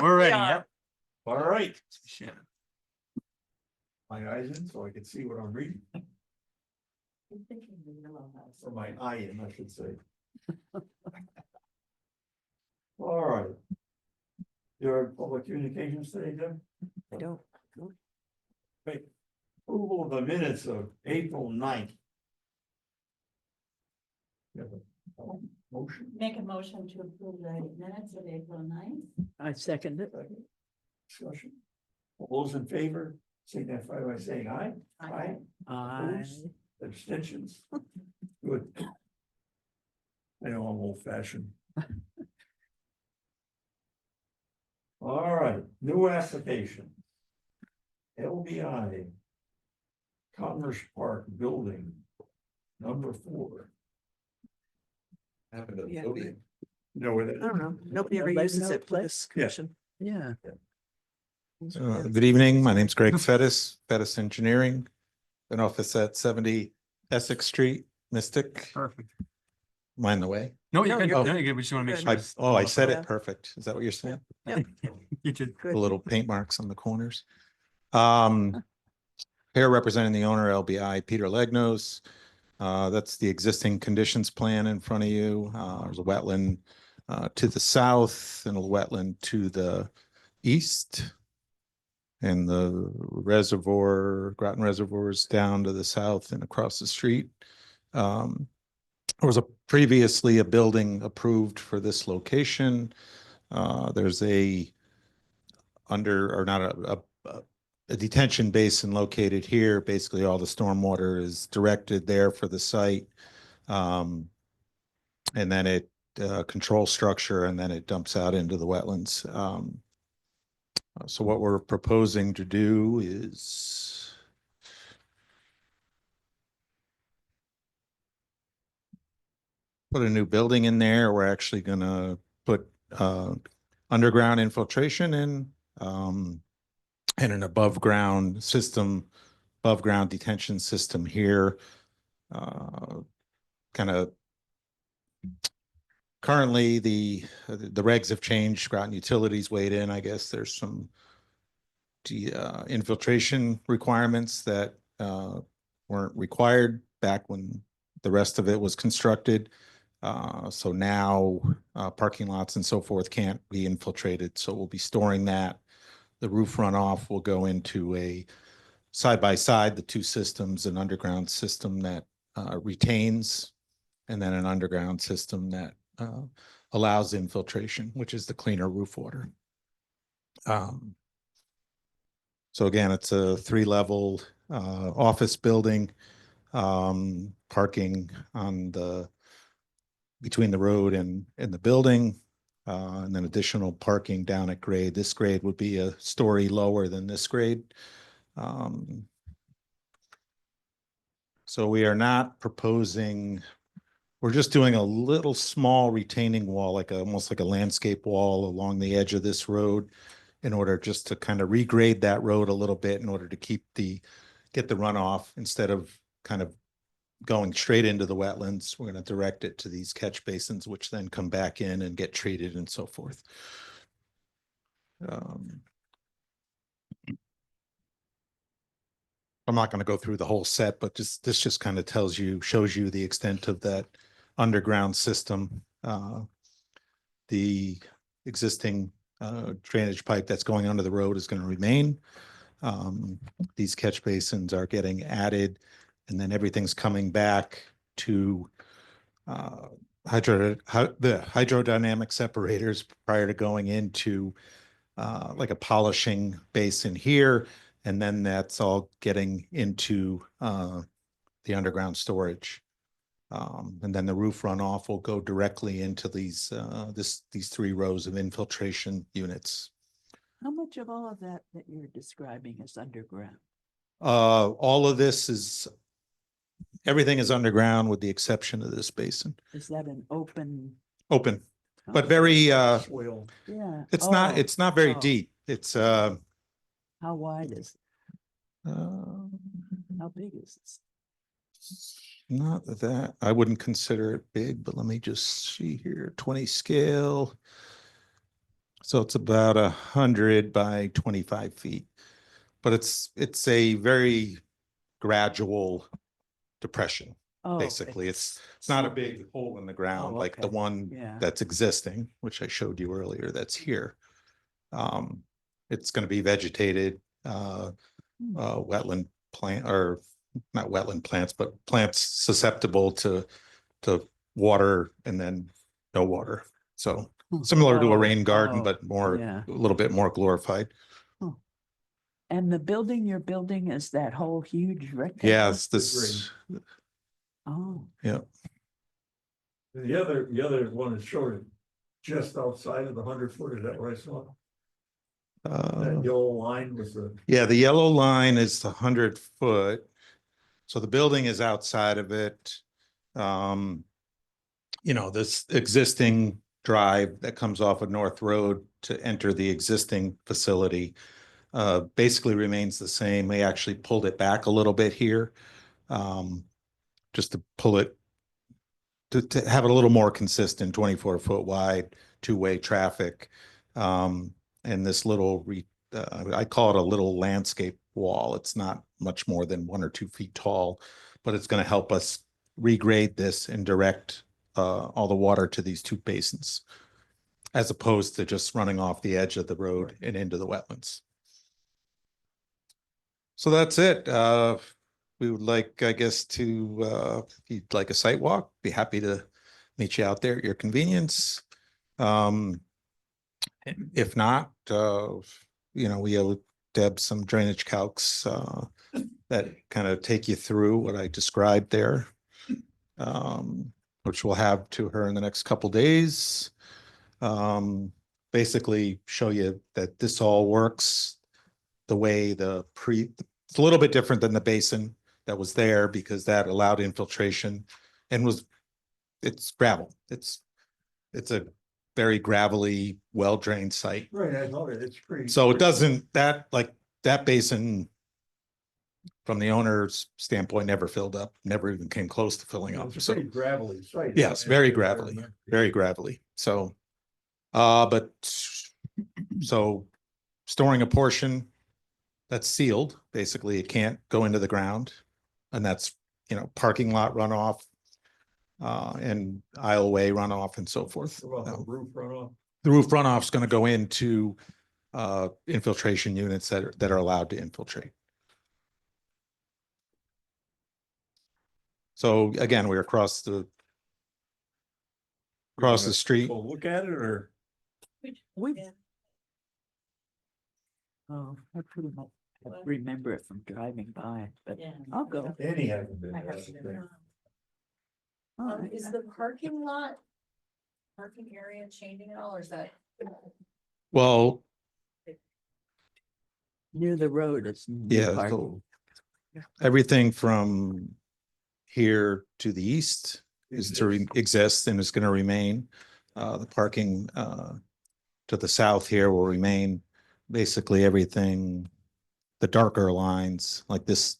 We're ready, Yeah. yep. All right, Shit. my eyes in so I can see what I'm reading, or my eye in, I should say. All right. Your public communications today, Jim? I don't. Right. Approval of the minutes of April 9th. You have a motion? Make a motion to approve the minutes of April 9th. I second it. Second. Discussion. All those in favor, signify by saying aye. Aye. Opposed? Abstentions? Good. I know I'm old fashioned. All right, new application. LBI. Commerce Park Building. Number 4. Yeah. Know where that I is? don't know. Nobody ever Nobody uses knows it for what- discussion. Yeah. Good evening. My name's Greg Fettis, Fettis Engineering. An office at 70 Essex Street, Mystic. Perfect. Mind the way. No, No, you're good. you're No, good. you're good. We just want to make Good. sure. I said Yeah. it perfect. Is that what you're saying? You did. The Good. little paint marks on the corners. Here representing the owner, LBI, Peter Legnos. That's the existing conditions plan in front of you. There's a wetland to the south and a wetland to the east. And the reservoir, Groton Reservoir is down to the south and across the street. There was previously a building approved for this location. There's a detention basin located here. Basically, all the stormwater is directed there for the site. And then it control structure, and then it dumps out into the wetlands. So what we're proposing to do is put a new building in there. We're actually gonna put underground infiltration in, and an above ground detention system here. Kind of currently the regs have changed. Groton Utilities weighed in. I guess there's some infiltration requirements that weren't required back when the rest of it was constructed. So now parking lots and so forth can't be infiltrated. So we'll be storing that. The roof runoff will go into a side by side, the two systems, an underground system that retains, and then an underground system that allows infiltration, which is the cleaner roof water. So again, it's a 3-level office building, parking on between the road and the building, and then additional parking down at grade. This grade would be a story lower than this grade. So we are not proposing, we're just doing a little small retaining wall, almost like a landscape wall along the edge of this road, in order just to kind of regrade that road a little bit in order to get the runoff instead of kind of going straight into the wetlands. We're going to direct it to these catch basins, which then come back in and get treated and so forth. I'm not going to go through the whole set, but this just kind of shows you the extent of that underground system. The existing drainage pipe that's going under the road is going to remain. These catch basins are getting added, and then everything's coming back to the hydrodynamic separators prior to going into like a polishing basin here. And then that's all getting into the underground storage. And then the roof runoff will go directly into these 3 rows of infiltration units. How much of all of that you're describing is underground? All of everything is underground with the exception of this basin. Is that an open? Open, but very, Soil. Yeah. it's not very Oh. deep. It's, How wide is it? uh, How big is this? not that, I wouldn't consider it big, but let me just see here, 20 scale. So it's about 100 by 25 feet. But it's a very gradual depression, Oh, okay. basically. It's not a big hole in the ground Oh, like the okay. one Yeah. that's existing, which I showed you earlier, that's here. It's going to be vegetated, wetland plant, or not wetland plants, but plants susceptible to water and then no water. So similar to a rain garden, Oh, but more, yeah. a little bit more glorified. And the building you're building is that whole huge rectangle? Yes, this, Oh, yeah. The other one is showed just outside of the 100 foot, is that what I saw? That yellow line was the. Yeah, the yellow line is the 100 foot. So the building is outside of it. This existing drive that comes off of North Road to enter the existing facility basically remains the same. They actually pulled it back a little bit here, just to pull it to have it a little more consistent, 24-foot wide, two-way traffic. And this little I call it a little landscape wall. It's not much more than 1 or 2 feet tall, but it's going to help us regrade this and direct all the water to these 2 basins, as opposed to just running off the edge of the road and into the wetlands. So that's it. We would like, I guess, if you'd like a site walk, be happy to meet you out there at your convenience. If not, we owe Deb some drainage calcs that kind of take you through what I described there, which we'll have to her in the next couple days. Basically show you that this all works the way it's a little bit different than the basin that was there, because that allowed infiltration and it's gravel. It's a very gravelly, well-drained site. Right, I know it, it's pretty. So it doesn't, that basin, from the owner's standpoint, never filled up, never even came close to filling up. It's a So pretty gravelly site. yes, very gravelly, very gravelly. So, so storing a portion that's sealed, basically it can't go into the ground, and that's, parking lot runoff, and aisleway runoff and so forth. What about the roof runoff? The roof runoff is going to go into infiltration units that are allowed to infiltrate. So again, we're across the street. We'll look at it, or we. Oh, I pretty much remember it from driving by, but Yeah. I'll go. Danny hasn't been. I there, have to I do think. All right. Is the parking lot, parking area changing at all, or is that? Well, Near the road, it's. new yeah, parking. so everything from here to the east is to exist and is going to remain. The parking to the south here will remain. Basically everything, the darker lines, like this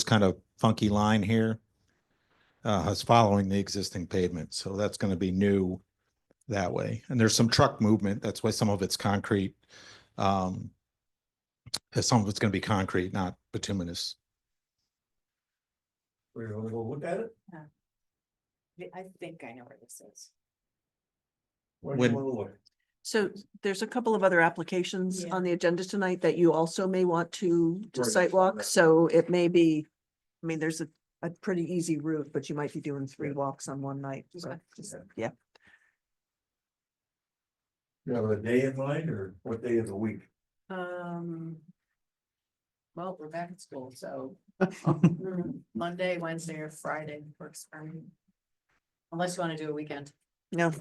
kind of funky line here, is following the existing pavement. So that's going to be new that way. And there's some truck movement. That's why some of it's concrete. Some of it's going to be concrete, not bituminous. We're gonna go look at it? I think I know where this is. When do When- you wanna look? So there's a couple of other applications Yeah. on the agenda tonight that you also may want to Right. site walk, so it may be, there's a pretty easy route, but you might be doing 3 walks on one night, so Okay. just, yeah. You have a day in mind, or what day of the week? Well, we're back at school, so Monday, Wednesday, or Friday works for me. Unless you want to do a weekend. No.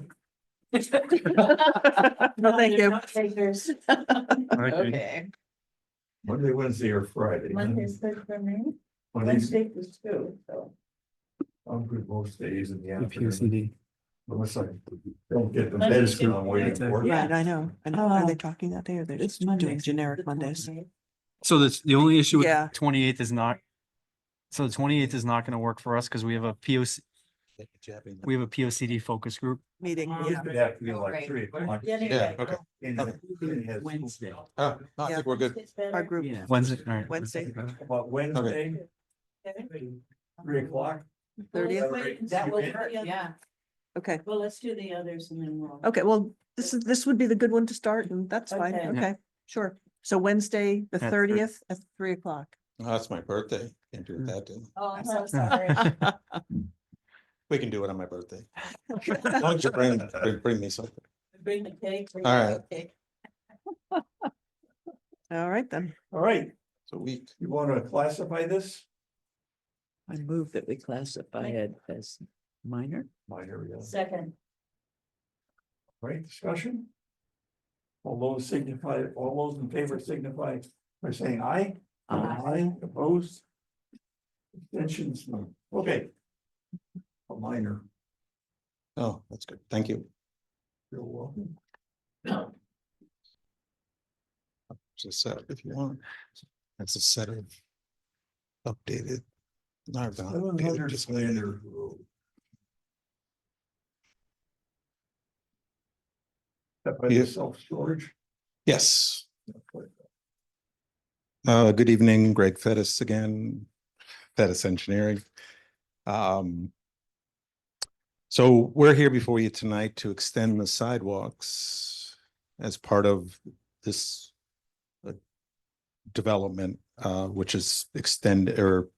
No, thank you. Takers. Okay. Monday, Wednesday, or Friday? huh? Monday's good for me. Monday's, Wednesday was too, so. I'm good most days in the afternoon. POCD. Unless I don't get the Monday's medicine good. I'm waiting for. Yeah. Right, I know. Are they talking that day, or they're It's just Monday. doing generic Mondays? So that's the only issue with Yeah. 28th is not. So the 28th is not gonna work for us because we have a POC. We have a P O C D focus group. Meeting, It yeah. would have to be like 3 o'clock. Yeah, okay. And it has- Wednesday. Oh, no, I Yeah. think we're good. Our group, Yeah. Wednesday, all right. Wednesday. About Wednesday, 3 o'clock. 30th? That will work, yeah. Okay, Well, let's do the others and then we'll. okay, well, this would be the good one to start and that's fine, Okay. okay, sure. So Wednesday, the At 30th at 3 o'clock. Oh, that's my birthday. Can't do it that day. Oh, I'm so sorry. We can do it on my birthday. As long as you bring me something. Bring the cake. bring All the right. cake. All right, then. All right, It's a week. you want to classify this? I move that we classify it as minor. Minor, yeah. Second, Right, discussion? All those in favor signify by saying aye. Aye, opposed? Abstentions, no. Okay. A minor, Oh, that's good. Thank you. you're welcome. It's a set if you want. That's a set of updated. Not updated, 700 just Flanders Road. That by Yeah. the self-storage? Yes. Good evening, Greg Fettis again, Fettis Engineering. So we're here before you tonight to extend the sidewalks as part of this development, which is extend or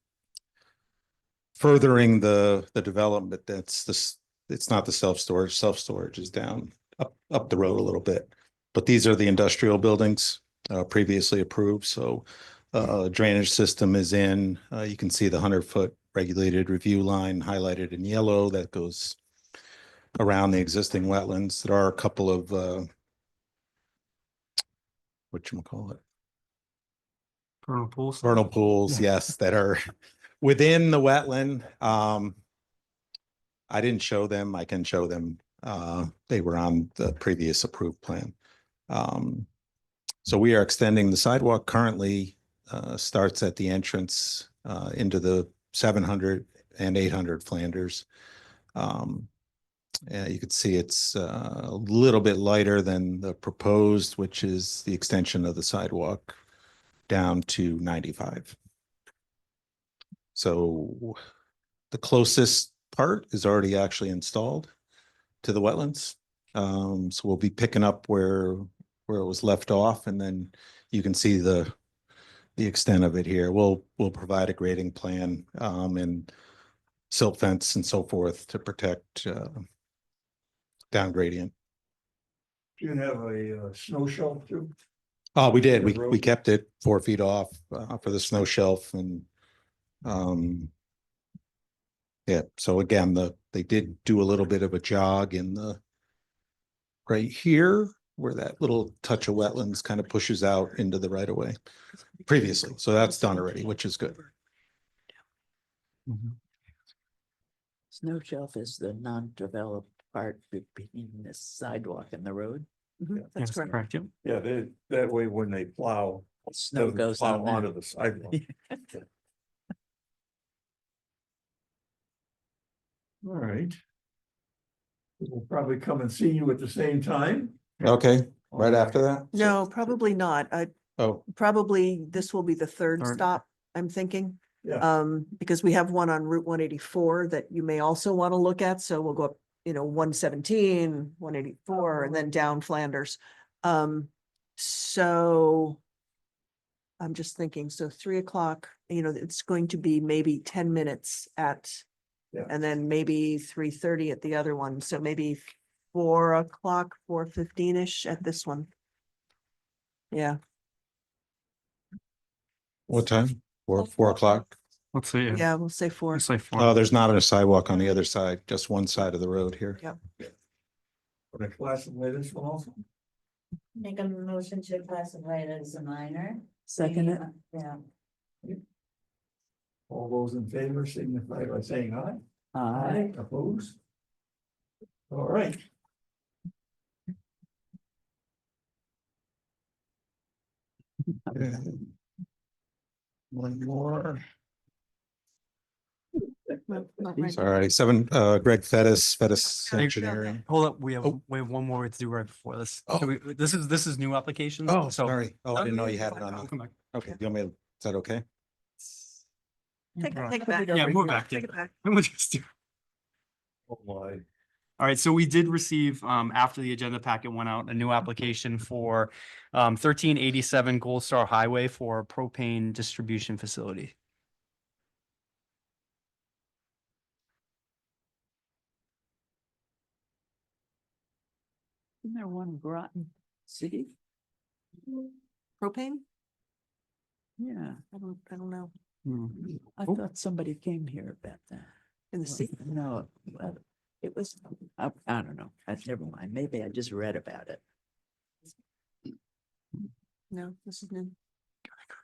furthering the development. That's this, it's not the self-storage. Self-storage is down up the road a little bit. But these are the industrial buildings previously approved. So drainage system is in. You can see the 100-foot regulated review line highlighted in yellow that goes around the existing wetlands. There are a couple of whatchamacallit? Vernal pools. Vernal pools, yes, that are within the wetland. I didn't show them. I can show them. They were on the previous approved plan. So we are extending the sidewalk currently starts at the entrance into the 700 and 800 Flanders. You can see it's a little bit lighter than the proposed, which is the extension of the sidewalk down to 95. So the closest part is already actually installed to the wetlands. So we'll be picking up where it was left off, and then you can see the extent of it here. We'll provide a grading plan and silt fence and so forth to protect down gradient. Do you have a snow shelf too? Oh, we did. The We road? kept it 4 feet off for the snow shelf and yeah, so again, they did do a little bit of a jog in the right here where that little touch of wetlands kind of pushes out into the right of way previously. So that's done already, which is good. Mhm. Snow shelf is the non-developed part between the sidewalk and the road. Mhm, Yes, That's correct. correct. Yep. Yeah, that way when they plow, Snow doesn't goes plow on onto that. the sidewalk. All right. We'll probably come and see you at the same time. Okay, right after that? No, probably not. Oh, Probably this will be the third Third. stop, I'm thinking. Yeah. Because we have one on Route 184 that you may also want to look at, so we'll go up, 117, 184, and then down Flanders. So I'm just thinking, so 3 o'clock, it's going to be maybe 10 minutes at, Yeah. and then maybe 3:30 at the other one, so maybe 4 o'clock, 4:15-ish at this one. Yeah, what time? 4 o'clock? Let's see. yeah, we'll say 4. Let's say Oh, 4. there's not a sidewalk on the other side, just one side of the road here. Yeah. For the classify this one also. make a motion to classify it as a minor. Second it. Yeah. All those in favor signify by saying aye. Opposed? All right. One more. Not right. Sorry, Greg Fettis Hey, Engineering. Hold up, we have Oh. one more to do right before this. Oh. Can we- This is new applications. Oh, so- sorry. Oh, I didn't know yeah, you had fine, it on. I'll the- come back. Okay, you want me to, is that okay? Take it Right. back. Yeah, move back. Take it back. We'll just do- Oh, my. All right, so we did receive, after the agenda packet went out, a new application for 1387 Gold Star Highway for a propane distribution facility. Isn't there one in Groton City? Propane? Yeah, I don't know. I Oh. thought somebody came here about that. In the Well, sea? No, well, it was, I don't know, never mind, maybe I just read about it. No, this is new.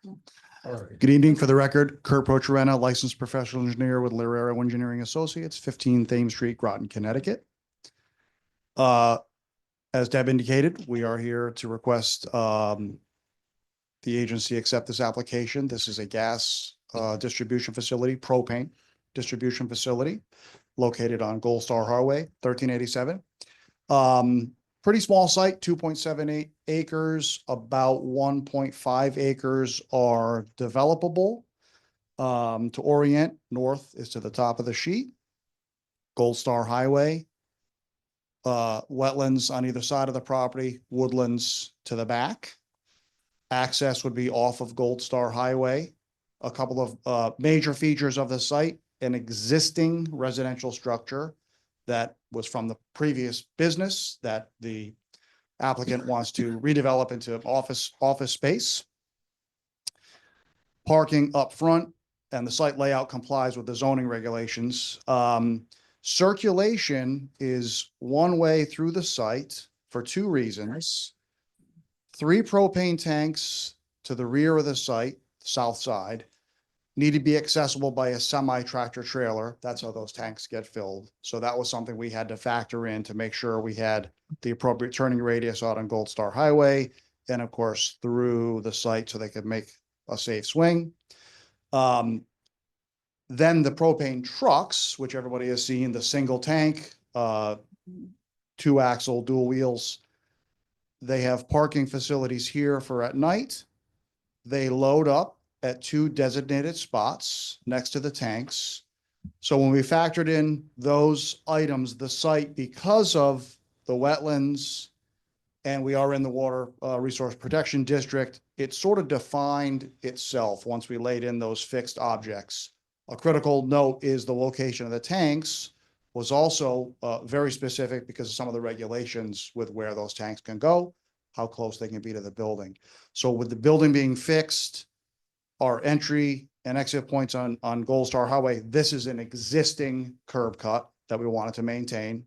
All right. Good evening. For the record, Kurt Procharena, licensed professional engineer with Lirera Engineering Associates, 15 Thames Street, Groton, Connecticut. As Deb indicated, we are here to request the agency accept this application. This is a gas distribution facility, propane distribution facility located on Gold Star Highway, 1387. Pretty small site, 2.78 acres, about 1.5 acres are developable. To orient, north is to the top of the sheet. Gold Star Highway. Wetlands on either side of the property, woodlands to the back. Access would be off of Gold Star Highway. A couple of major features of the site, an existing residential structure that was from the previous business that the applicant wants to redevelop into office space. Parking up front and the site layout complies with the zoning regulations. Circulation is one way through the site for two reasons. 3 propane tanks to the rear of the site, south side, need to be accessible by a semi-tractor trailer. That's how those tanks get filled. So that was something we had to factor in to make sure we had the appropriate turning radius out on Gold Star Highway, and of course, through the site so they could make a safe swing. Then the propane trucks, which everybody has seen, the single tank, 2-axle dual wheels. They have parking facilities here for at night. They load up at 2 designated spots next to the tanks. So when we factored in those items, the site, because of the wetlands, and we are in the Water Resource Protection District, it sort of defined itself once we laid in those fixed objects. A critical note is the location of the tanks was also very specific because of some of the regulations with where those tanks can go, how close they can be to the building. So with the building being fixed, our entry and exit points on Gold Star Highway, this is an existing curb cut that we wanted to maintain.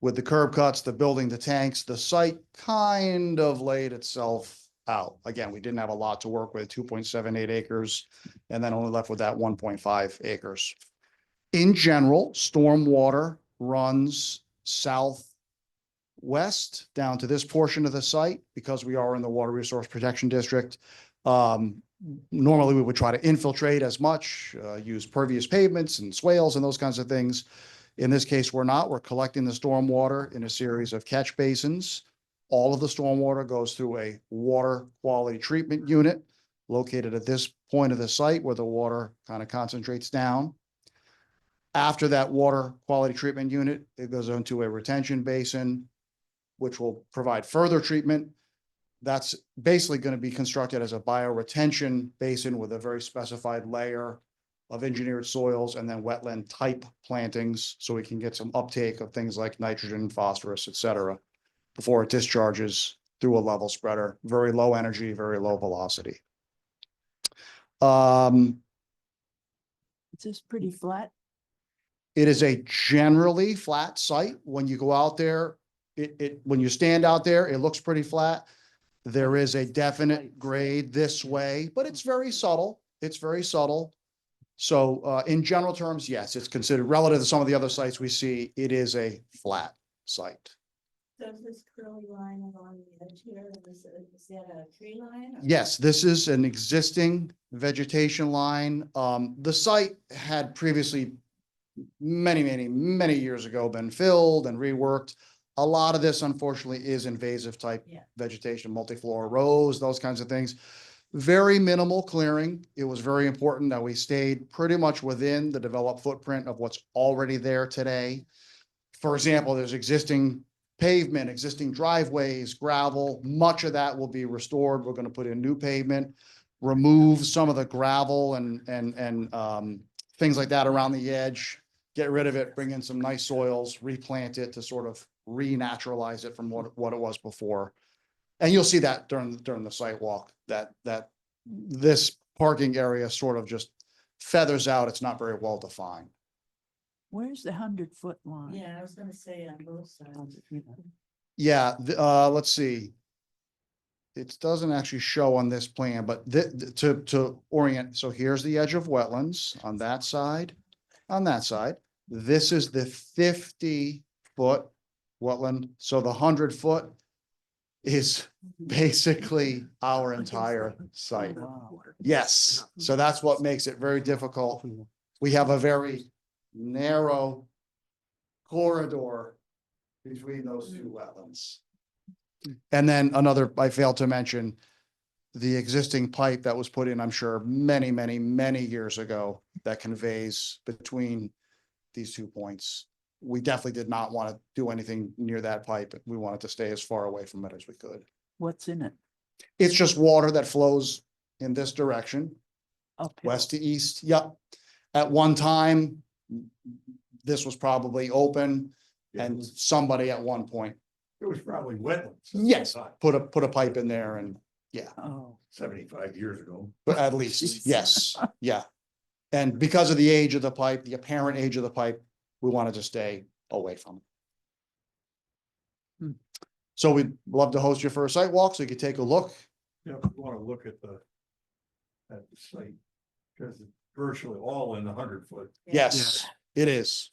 With the curb cuts, the building, the tanks, the site kind of laid itself out. Again, we didn't have a lot to work with, 2.78 acres, and then only left with that 1.5 acres. In general, stormwater runs southwest down to this portion of the site because we are in the Water Resource Protection District. Normally, we would try to infiltrate as much, use pervious pavements and swales and those kinds of things. In this case, we're not. We're collecting the stormwater in a series of catch basins. All of the stormwater goes through a water quality treatment unit located at this point of the site where the water kind of concentrates down. After that water quality treatment unit, it goes into a retention basin, which will provide further treatment. That's basically going to be constructed as a bioretention basin with a very specified layer of engineered soils and then wetland type plantings, so we can get some uptake of things like nitrogen, phosphorus, et cetera, before it discharges through a level spreader. Very low energy, very low velocity. It's just pretty flat. It is a generally flat site. When you go out there, when you stand out there, it looks pretty flat. There is a definite grade this way, but it's very subtle. It's very subtle. So in general terms, yes, it's considered relative to some of the other sites we see, it is a flat site. Does this curly line along the edge here, is that a tree line? or- Yes, this is an existing vegetation line. The site had previously many years ago been filled and reworked. A lot of this unfortunately is invasive type Yeah. vegetation, multiflora rose, those kinds of things. Very minimal clearing. It was very important that we stayed pretty much within the developed footprint of what's already there today. For example, there's existing pavement, existing driveways, gravel, much of that will be restored. We're gonna put in new pavement, remove some of the gravel and things like that around the edge, get rid of it, bring in some nice soils, replant it to sort of renaturalize it from what it was before. And you'll see that during the site walk, that this parking area sort of just feathers out. It's not very well defined. Where's the 100-foot line? Yeah, I was gonna say on both sides. Yeah, let's see. It doesn't actually show on this plan, but to orient, so here's the edge of wetlands on that side, on that side. This is the 50-foot wetland, so the 100-foot is basically our entire site. Wow. Yes, so that's what makes it very difficult. We have a very narrow corridor between those two wetlands. And then another, I failed to mention, the existing pipe that was put in, I'm sure, many years ago that conveys between these 2 points. We definitely did not want to do anything near that pipe. We wanted to stay as far away from it as we could. What's in it? It's just water that flows in this direction, Uphill. west to east. Yep. At one time, this was probably open and somebody at one point, It was probably wetlands. yes, put a pipe in there and Oh, 75 years ago. but at least, yes, yeah. And because of the age of the pipe, the apparent age of the pipe, we wanted to stay away from it. Hmm. So we'd love to host you for a site walk so you could take a look. Yeah, we want to look at the site, because it's virtually all in the 100-foot. Yes, it is.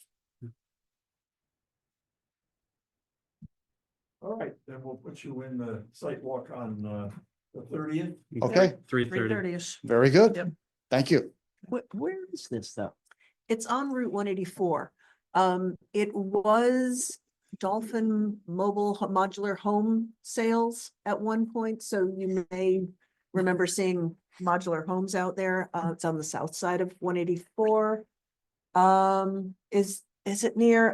All right, then we'll put you in the site walk on the 30th. Okay, 3:30. 3:30ish. very good. Yep. Thank you. where is this though? It's on Route 184. It was Dolphin Mobile Modular Home Sales at one point, so you may remember seeing modular homes out there. It's on the south side of 184. Is it near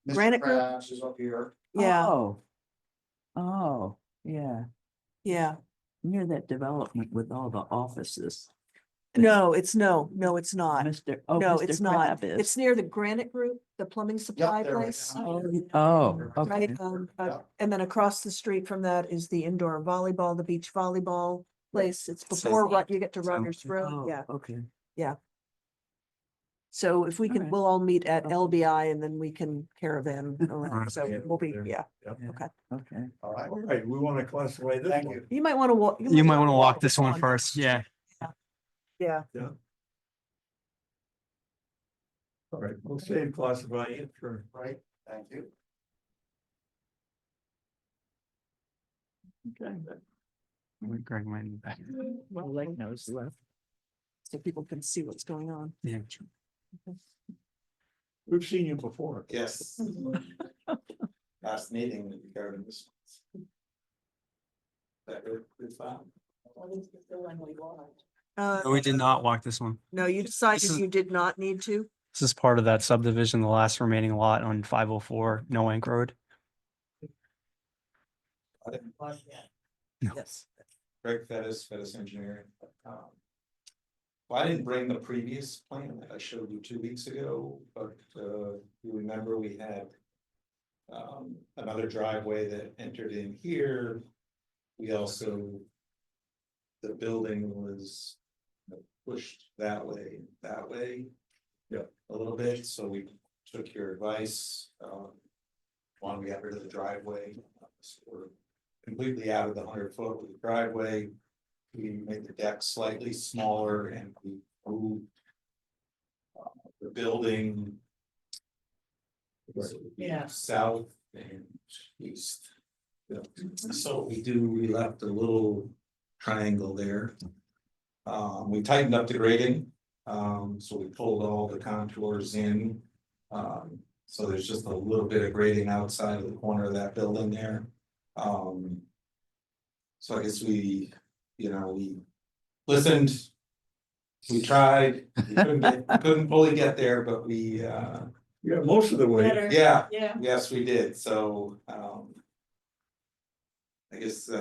Granite Group? Crabs is up here. Yeah, Oh, yeah, yeah. near that development with all the offices. No, it's not. No, Mr. it's Mr. not. Crab is. It's near the Granite Group, the plumbing supply there we place. go. Oh, okay. Right, Yeah. and then across the street from that is the indoor volleyball, the beach volleyball place. It's before you get to Rogers Road, Oh, yeah. okay. So if we can, Alright. we'll all meet at LBI and then we can caravan around, Alright. so we'll be, yeah. Okay. All right. All right, we want to classify this Thank one. you. You might want to walk. You might want to walk this one first. Yeah. Yeah, All right, we'll save classifying it for. Right, thank you. Okay. Greg might be back. Well, Lake knows left. so people can see what's going on. Yeah. We've seen you before. Yes. Last meeting regarding this. That good file. What is the one we want? No, we did not walk this one. No, you decided This is- you did not need to. This is part of that subdivision, the last remaining lot on 504 Noank Road. No. Yes. Greg Fettis Engineering. Well, I didn't bring the previous plan that I showed you 2 weeks ago, but you remember we had another driveway that entered in here. We also, the building was pushed that way. Yeah. A little bit, so we took your advice. One, we got rid of the driveway. So we're completely out of the 100-foot with the driveway. We made the deck slightly smaller and we moved the building Yeah. south and east. So we left a little triangle there. We tightened up the grading, so we pulled all the contours in. So there's just a little bit of grading outside of the corner of that building there. So I guess we listened. We tried, we couldn't fully get there, but we, Yeah, most of the way. Better. yeah, Yeah. yes, we did, so, I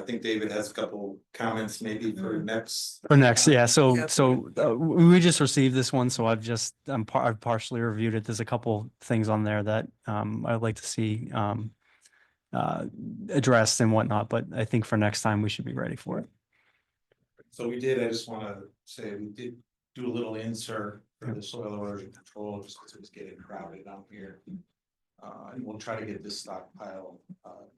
think David has a couple comments maybe for next. For next, yeah, Yep. we just received this one, so I've partially reviewed it. There's a couple things on there that I'd like to see addressed and whatnot, but I think for next time we should be ready for it. So we did, I just wanna say, we did do a little insert for the soil erosion control, just because it was getting crowded out here. And we'll try to get this stockpile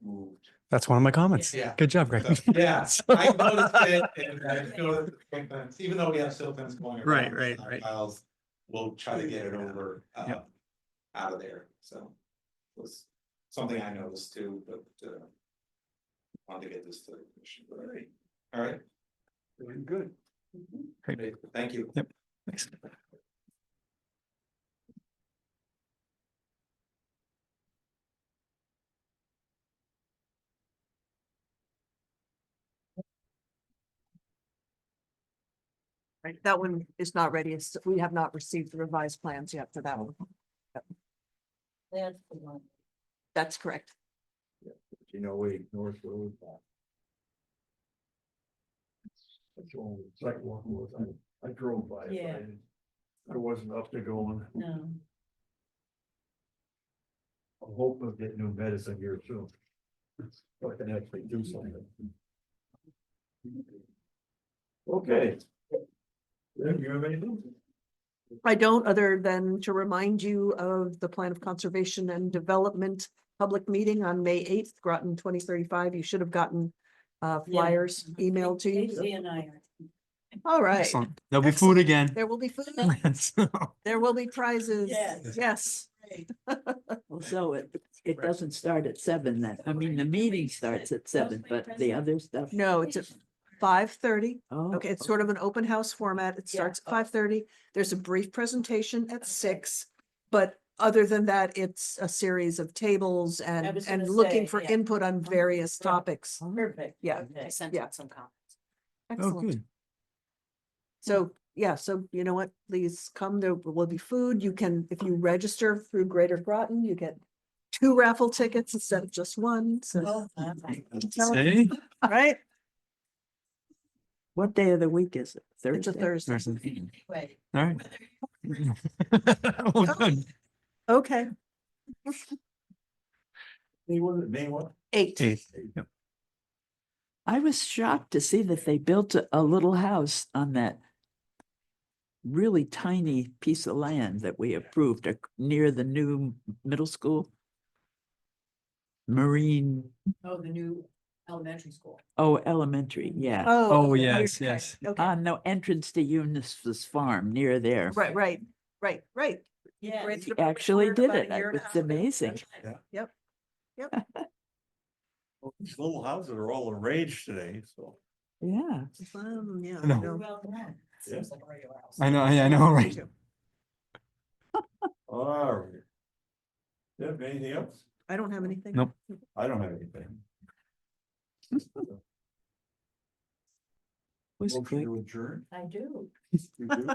moved. That's one of my comments. Yeah. Good job, Greg. So, yeah, I noticed it, and I noticed the silt fence, even though we have silt fence going around. Right. stockpiles, we'll try to get it over, Yep. out of there, so. Was something I noticed too, but, wanted to get this to the commission, all right, Very good. great, thank you. Yep. Thanks. Right, that one is not ready. We have not received the revised plans yet for that one. That's the one. That's correct. Wait, North Road. That's the only sidewalk was, I drove by it. Yeah. I wasn't up to going. No. I'm hoping of getting new medicine here soon. So I can actually do something. Okay. Yeah, you have anything? I don't, other than to remind you of the Plan of Conservation and Development public meeting on May 8th, Groton 2035. You should have gotten flyers emailed to Casey you. and I are. All right, Excellent. There'll be food again. there will be food. There will be prizes. Yes. Yes. Well, so it doesn't start at 7 then. I mean, the meeting starts at 7, but the other stuff. No, it's at 5:30. Oh, Okay, it's sort of an open house format. It Yeah. starts at 5:30. There's a brief presentation at 6. But other than that, it's a series of tables I and was and gonna looking say, for yeah. input on various topics. Perfect. Yeah. Okay. I sent Yeah. out some comments. Oh, Excellent. good. So, yeah, so you know what, please come, there will be food, you can, if you register through Greater Groton, you get 2 raffle tickets instead of just 1, so, See? right? what day of the week is it? It's a Thursday? Thursday. Wait. All right. Well, good. Okay, Name what? 8. Eighth. Yep. I was shocked to see that they built a little house on that really tiny piece of land that we approved near the new middle school. Marine, Oh, the new elementary school. elementary, yeah. Oh, okay, yes, okay, yes. Okay, On the entrance to Eunice's farm near there. right. Yeah. Great. He actually did it. About a year and a It's half ago. amazing. Yep, Well, these little houses are all the rage today, so. Yeah. yeah. I No. know. Well, done. Seems like a regular house. I know, yeah, I know, right? All right. You have anything else? I don't have anything. Nope. I don't have anything. Was Motion quick. to adjourn. I do. You do?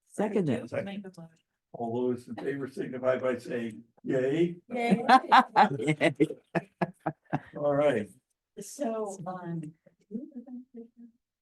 Second I it. do make a motion. All those in favor signify by saying yay. Yay. All right. So,